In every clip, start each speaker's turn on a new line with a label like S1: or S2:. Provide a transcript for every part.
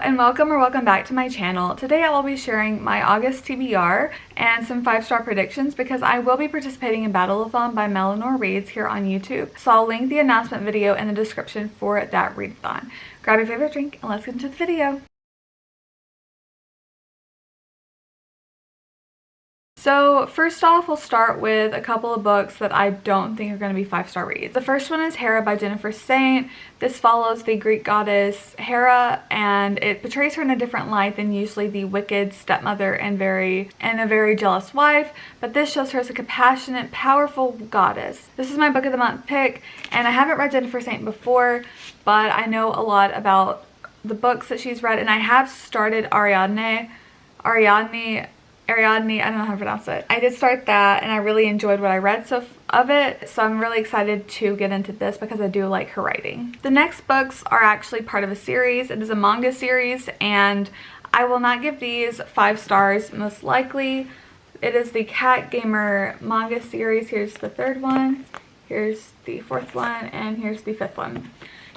S1: and welcome back to my channel. Today I will be sharing my August TBR and some 5-star predictions because I will be participating in Battleathon by Eleanor Reads here on YouTube. So I'll link the announcement video in the description for that readathon. Grab your favorite drink and let's get into the video. So first off, we'll start with a couple of books that I don't think are going to be 5-star reads. The first one is Hera by Jennifer Saint. This follows the Greek goddess Hera, and it portrays her in a different light than usually the wicked stepmother and a very jealous wife, but this shows her as a compassionate, powerful goddess. This is my book of the month pick, and I haven't read Jennifer Saint before, but I know a lot about the books that she's read, and I have started Ariadne, I don't know how to pronounce it. I did start that and I really enjoyed what I read of it, so I'm really excited to get into this because I do like her writing. The next books are actually part of a series. It is a manga series and I will not give these 5 stars most likely. It is the Cat Gamer manga series. Here's the 3rd one, here's the 4th one, and here's the 5th one.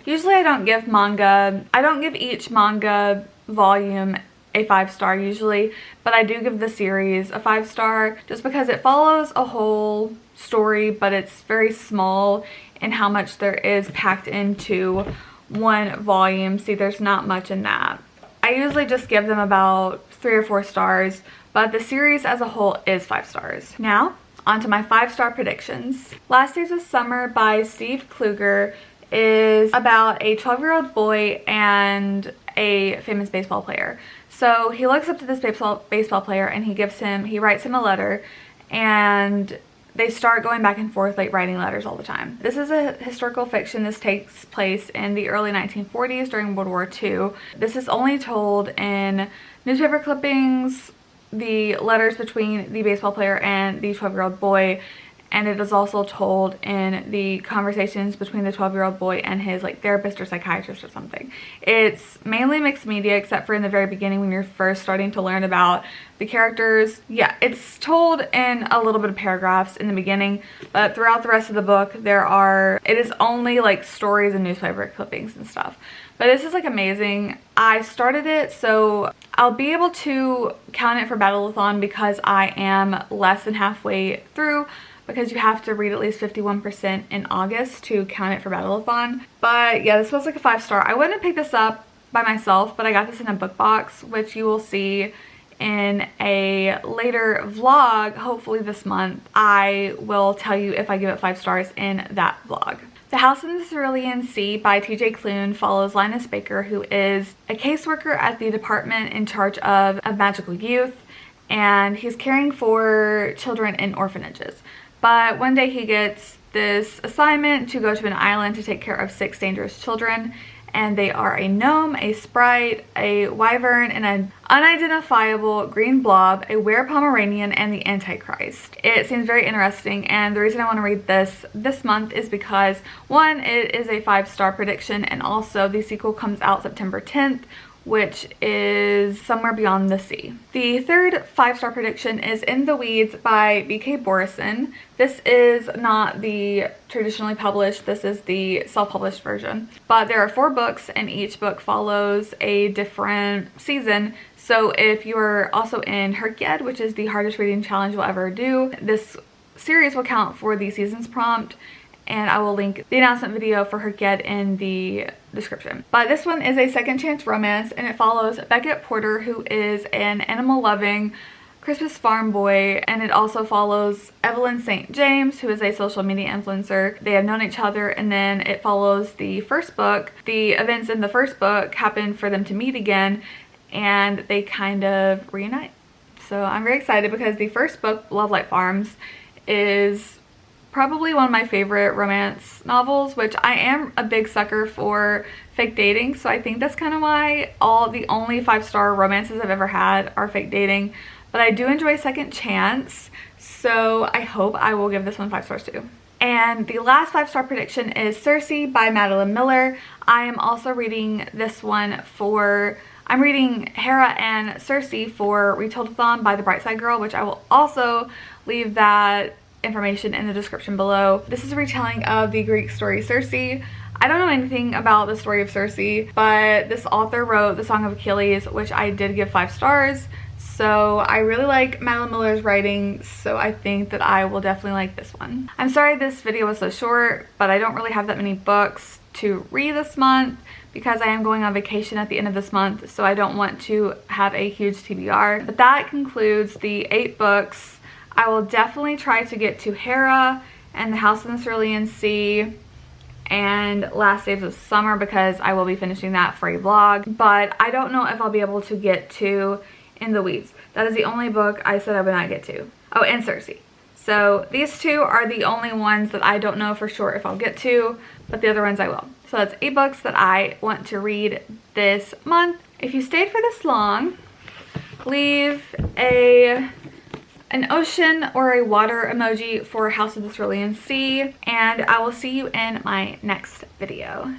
S1: Usually I don't give each manga volume a 5-star usually, but I do give the series a 5-star just because it follows a whole story, but it's very small in how much there is packed into one volume. See, there's not much in that. I usually just give them about 3 or 4 stars, but the series as a whole is 5 stars. Now, on to my 5-star predictions. Last Days of Summer by Steve Kluger is about a 12-year-old boy and a famous baseball player. So he looks up to this baseball player and he writes him a letter, and they start going back and forth, like writing letters all the time. This is a historical fiction. This takes place in the early 1940s during World War II. This is only told in newspaper clippings, the letters between the baseball player and the 12-year-old boy, and it is also told in the conversations between the 12-year-old boy and his therapist or psychiatrist or something. It's mainly mixed media except for in the very beginning when you're first starting to learn about the characters. Yeah, it's told in a little bit of paragraphs in the beginning, but throughout the rest of the book it is only stories and newspaper clippings and stuff. But this is amazing. I started it, so I'll be able to count it for Battleathon because I am less than halfway through, because you have to read at least 51% in August to count it for Battleathon. But yeah, this was a 5-star. I wouldn't have picked this up by myself, but I got this in a book box, which you will see in a later vlog, hopefully this month. I will tell you if I give it 5 stars in that vlog. The House in the Cerulean Sea by TJ Klune follows Linus Baker, who is a caseworker at the department in charge of magical youth, and he's caring for children in orphanages. But one day he gets this assignment to go to an island to take care of 6 dangerous children, and they are a gnome, a sprite, a wyvern, and an unidentifiable green blob, a were-Pomeranian, and the Antichrist. It seems very interesting, and the reason I want to read this month is because, one, it is a 5-star prediction, and also the sequel comes out September 10th, which is Somewhere Beyond the Sea. The 3rd 5-star prediction is In the Weeds by B.K. Borison. This is not the traditionally published, this is the self-published version. But there are 4 books and each book follows a different season. So if you're also in HRCYED, which is the hardest reading challenge you'll ever do, this series will count for the season's prompt, and I will link the announcement video for HRCYED in the description. But this one is a second chance romance, and it follows Beckett Porter, who is an animal-loving Christmas farm boy, and it also follows Evelyn St. James, who is a social media influencer. They have known each other, and then it follows the first book. The events in the first book happen for them to meet again, and they kind of reunite. So I'm very excited because the first book, Love Light Farms, is probably one of my favorite romance novels, which I am a big sucker for fake dating, so I think that's kind of why the only 5-star romances I've ever had are fake dating. But I do enjoy Second Chance, so I hope I will give this one 5 stars too. And the last 5-star prediction is Circe by Madeline Miller. I am also reading this one I'm reading Hera and Circe for Retoldathon by The Bright Side Girl, which I will also leave that information in the description below. This is a retelling of the Greek story Circe. I don't know anything about the story of Circe, but this author wrote The Song of Achilles, which I did give 5 stars. So I really like Madeline Miller's writing, so I think that I will definitely like this one. I'm sorry this video was so short, but I don't really have that many books to read this month because I am going on vacation at the end of this month, so I don't want to have a huge TBR. But that concludes the 8 books. I will definitely try to get to Hera and the House in the Cerulean Sea and Last Days of Summer because I will be finishing that for a vlog, but I don't know if I'll be able to get to In the Weeds. That is the only book I said I would not get to. Oh, and Circe. So these 2 are the only ones that I don't know for sure if I'll get to, but the other ones I will. So that's 8 books that I want to read this month. If you stayed for this long, leave an ocean or a water emoji for House of the Cerulean Sea, and I will see you in my next video.